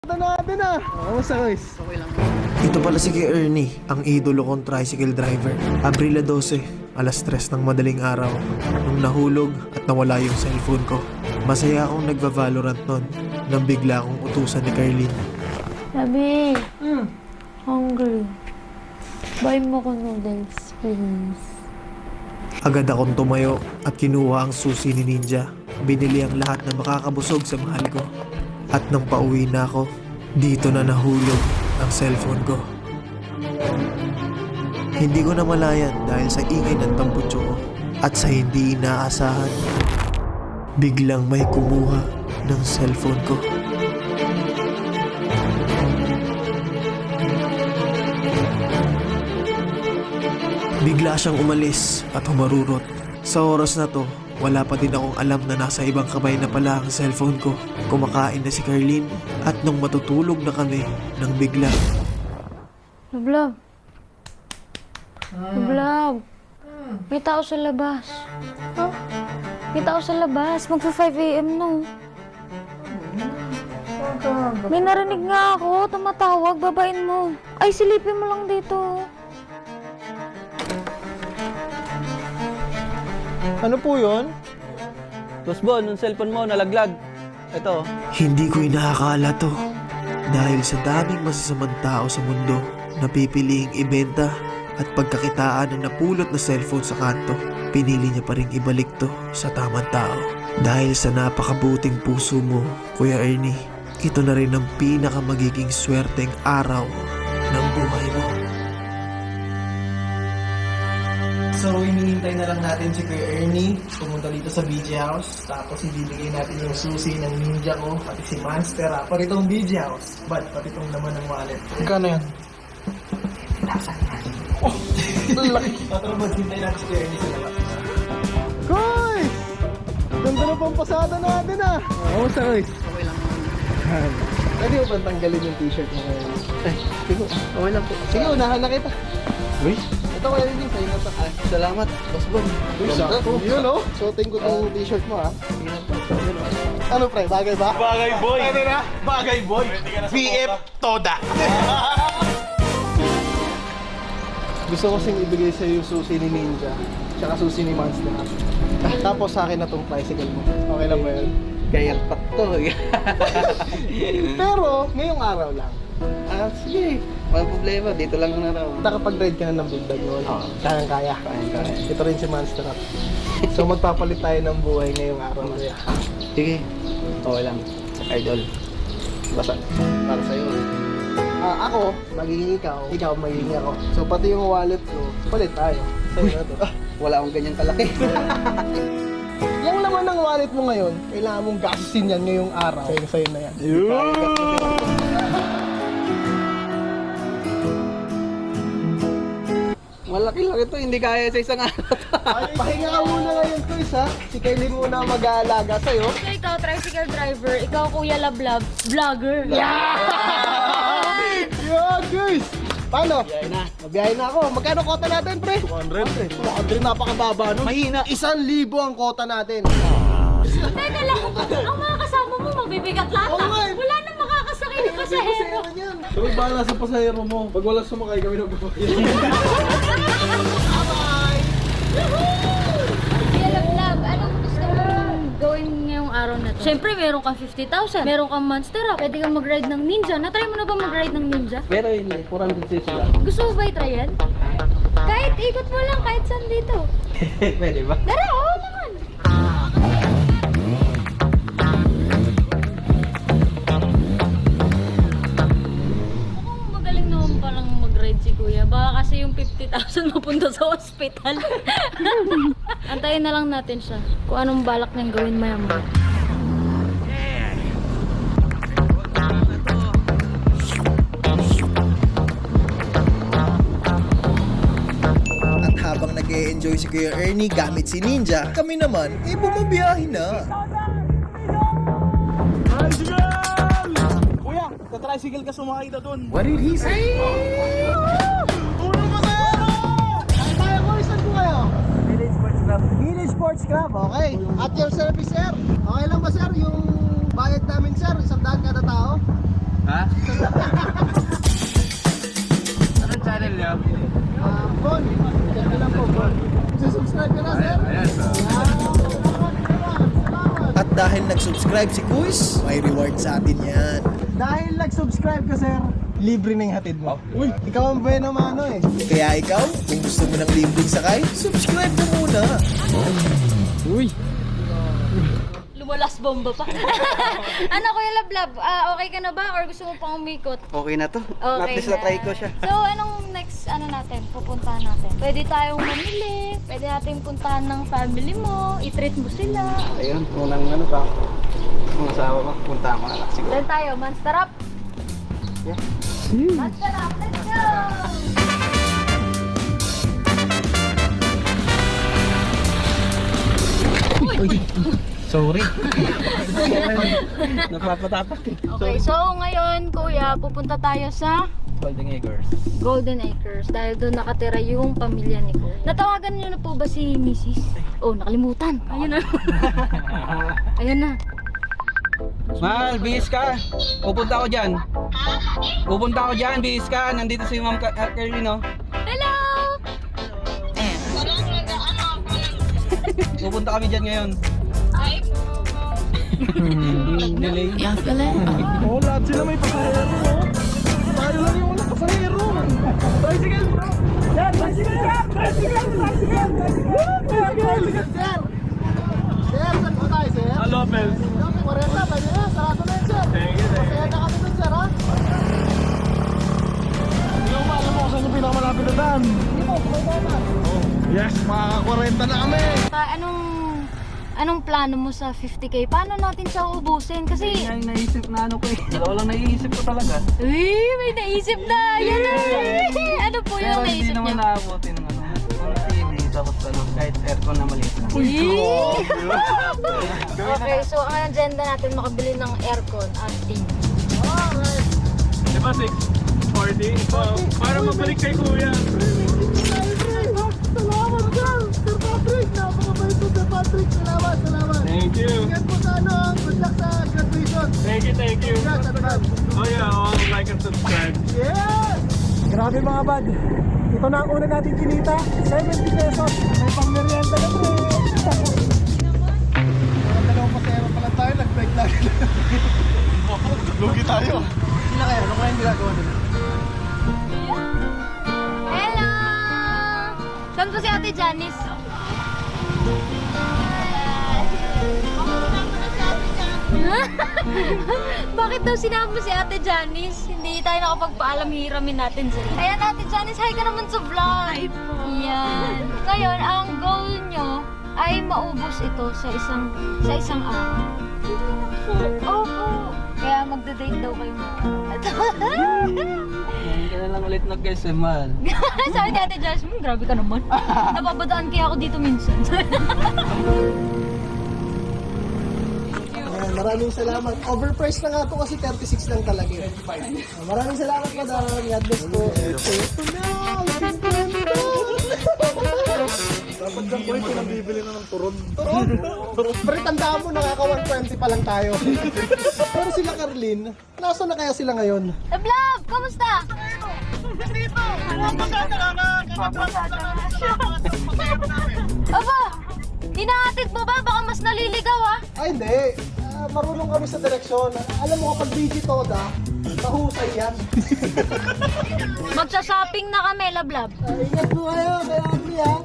Ito natin ah. Kamusta guys? Okay lang. Ito pala si Kuya Ernie, ang idolo kong tricycle driver. Abril 12, alas 3 ng madaling araw, nung nahulog at nawala yung cellphone ko. Masaya akong nagva-Valorant nun, nang bigla akong utusan ni Carlene. Sabi, hungry. Buy mo ko noodles, please. Agad akong tumayo at kinuha ang susi ni Ninja. Binili ang lahat na makakabusog sa mahal ko. At nang pauwi na ako, dito na nahulog ang cellphone ko. Hindi ko na malayan dahil sa ingay ng tambutso ko at sa hindi inaasahan, biglang may kumuha ng cellphone ko. Bigla siyang umalis at humarurot. Sa oras na to, wala pa din akong alam na nasa ibang kamay na pala ang cellphone ko. Kumakain na si Carlene at nung matutulog na kami nang bigla. Lublab. Lublab. May tao sa labas. May tao sa labas. Magpa 5 a.m. no. May narinig nga ako. Tumatawag. Babain mo. Ay, silipin mo lang dito. Ano po yun? Tosbon, yung cellphone mo nalaglag. Ito. Hindi ko inaakala to. Dahil sa daming masasamang tao sa mundo, napipiliing ibenta at pagkakitaan ng napulot na cellphone sa kanto, pinili niya pa rin ibalik to sa tamang tao. Dahil sa napakabuting puso mo, Kuya Ernie, ito na rin ang pinakamagiging swerteng araw ng buhay mo. So, hinihintay na lang natin si Kuya Ernie pumunta dito sa BJ House. Tapos, ibibigay natin yung susi ng ninja ko, pati si Monster, pati itong BJ House. But, pati itong naman ng wallet. Magkano yan? Oh, laki. Patro, maghintay natin si Kuya Ernie sa labas. Guys! Ganda na pang pasada natin ah! Kamusta guys? Okay lang. Pwede mo bang tanggalin yung t-shirt mo ngayon? Ay, sige. Okay lang po. Sige, unahan na kita. Uy, Ito Kuya Ernie, sa'yo na to. Ay, salamat. Tosbon. Uy, sakto. Yun oh. Suotin ko itong t-shirt mo ah. Sige na po. Yun, oh. Ano pre, bagay ba? Bagay boy! Pwede na? Bagay boy! BF Toda! Gusto ko kasing ibigay sa'yo yung susi ni Ninja, tsaka susi ni Monster. Tapos sa akin na tong tricycle mo. Okay lang ba yun? Gayal pa to. Pero, ngayong araw lang. Sige. Walang problema. Dito lang na raw. Nakapag-ride ka na ng big bag noon. Oo. Kayang-kaya. Kaya. Ito rin si Monster. So magpapalit tayo ng buhay ngayong araw na yan. Sige. Okay lang. Idol. Basta. Para sa'yo. Ako, magiging ikaw magiging ako. So pati yung wallet ko, palit tayo. Sa'yo na to. Wala akong ganyan kalaki. Yung laman ng wallet mo ngayon, kailangan mong gastusin yan ngayong araw. Sa'yo na yan. Malaki-laki to. Hindi kaya sa isang araw to. Pahinga ka muna ngayon, Chris, ha? Si Kylie muna mag-aalaga sa'yo. So, ikaw, tricycle driver. Ikaw, Kuya Lablab, vlogger. Yeah, guys! Paano? Biyahe na. Mabiyahe na ako. Magkano kota natin, pre? 200. 200, napakababa nun. Mahina. 1,000 ang kota natin. Teka lang, ang mga kasama mo, mabibigat lahat. Oo nga eh. Wala nang makakasakay ng pasahero. So, bahala sa pasahero mo. Pag wala sumakay, kami nagbabayad. Kuya Lablab, anong gusto mong gawin ngayong araw na to? Siyempre, meron kang 50,000. Meron kang Monster. Pwede kang mag-ride ng Ninja. Na-try mo na ba mag-ride ng Ninja? Pero hindi. 400 sila. Gusto mo ba i-try yan? Kahit ikot mo lang, kahit saan dito. Pwede ba? Tara, oo naman. Mukhang magaling naman palang mag-ride si Kuya. Baka kasi yung 50,000 mapunta sa hospital. Antayin na lang natin siya. Kung anong balak niyang gawin maya-maya. At habang nag-e-enjoy si Kuya Ernie gamit si Ninja, kami naman ay bumabiyahe na. Tricycle! Kuya, sa tricycle ka sumakay na dun. What did he say? Tulong mo sa'yo! Saan tayo ko? Saan po kayo? Village Sports Club, okay. At your service, sir. Okay lang ba, sir, yung bayad namin, sir? 100 kada tao? Ha? Anong channel niyo? Bon, check ko lang po, Bon. Subscribe ka na, sir. Ayan. At dahil nag-subscribe si Kuis, may reward sa atin yan. Dahil nag-subscribe ka, sir, libre na yung hatid mo. Uy, ikaw ang bueno mano eh. Kaya ikaw, kung gusto mo ng libreng sakay, subscribe ka muna. Uy! Lumalas bomba pa. Ano Kuya Lablab? Okay ka na ba? Or gusto mo pang umikot? Okay na to. At Okay least na-try ko siya. So, anong next natin? Pupuntahan natin? Pwede tayong mamili. Pwede natin puntahan ng family mo. I-treat mo sila. Ayun, unang ano pa. Kung asawa ko, punta ko na lang siguro. Then tayo, Monster Up. Yeah. Monster Up, let's go! Sorry. Napapatapak eh. Okay, so ngayon, Kuya, pupunta tayo sa Golden Acres. Golden Acres dahil doon nakatira yung pamilya ni Kuya. Natawagan niyo na po ba si Mrs.? Oh, nakalimutan. Ayun na. Ayun na. Mahal, bihis ka. Pupunta ako dyan. Pupunta ako dyan, bihis ka. Nandito si Ma'am Kerlin, no? Hello! Pupunta kami dyan ngayon. Delay. Oh, lahat sila may pasahero, oh. Tayo lang yung walang pasahero. Tricycle, bro. Yan, tricycle, yan. Tricycle, sir. Sir, saan po tayo, sir? Lopez. Okay, 40, pwede na. Sarado na yun, sir. Masaya na kami dun, sir, ha? Hindi ko alam mo kung saan yung pinakamalapit na daan. Hindi mo, kumababa. Yes, mga 40 na kami. Anong plano mo sa 50k? Paano natin siya uubusin? Kasi, Yan yung naisip na ano ko eh. Dalawa lang naiisip ko talaga. uy, may naisip na! Yan na! Ano po yung Pero hindi naisip naman niya? naabutin ng ano. Yung TV, tapos ano, kahit aircon na maliit lang. Okay, so ang agenda natin makabili ng aircon at TV. Di ba 640? Para mabalik kay kuya. Salamat, sir. Sir Patrick, napakabait po, Sir Patrick. Salamat, salamat. Thank you. Ingat po sa ano, good luck sa graduation. Thank you, thank you. Congrats, advance. Oh yeah, I'll like and subscribe. Yes! Grabe mga bad. Ito na ang una natin kinita. 70 pesos. May pang merienda na pre. Parang dalawang pasero pala tayo. Nag-break lang. Lugi tayo. Sila kaya? Ano kaya yung ginagawa nila? Hello! Saan po si Ate Janice? Bakit daw sinama si Ate Janice? Hindi tayo nakapagpaalam, hiramin natin sila. Ayan Ate Janice, hi ka naman sa vlog! Hi po! Yan. Ngayon, ang goal nyo ay maubos ito sa isang araw. Opo! Kaya magda-date daw kayo mga Ngayon ka na lang ulit nag-guess eh, mahal. Sabi ni Ate Janice, grabe ka naman. Napabadaan kaya ako dito minsan. Ayan, maraming salamat. Overpriced na nga ito kasi 36 lang talaga. Maraming salamat, madam. God bless po. Ito na! Dapat ka po yung pinabibili na ng turon. Turon? Pero tandaan mo, nakaka 120 pa lang tayo. Pero sila Carlin, nasa na kaya sila ngayon? Tablab, kamusta? Aba, hinahatid mo ba? Baka mas naliligaw ah. Ay, hindi. Marunong kami sa direksyon. Alam mo kapag digitoda, mahusay yan. Magsa-shopping na kami, Lablab. Ingat po kayo, kaya Abri ha.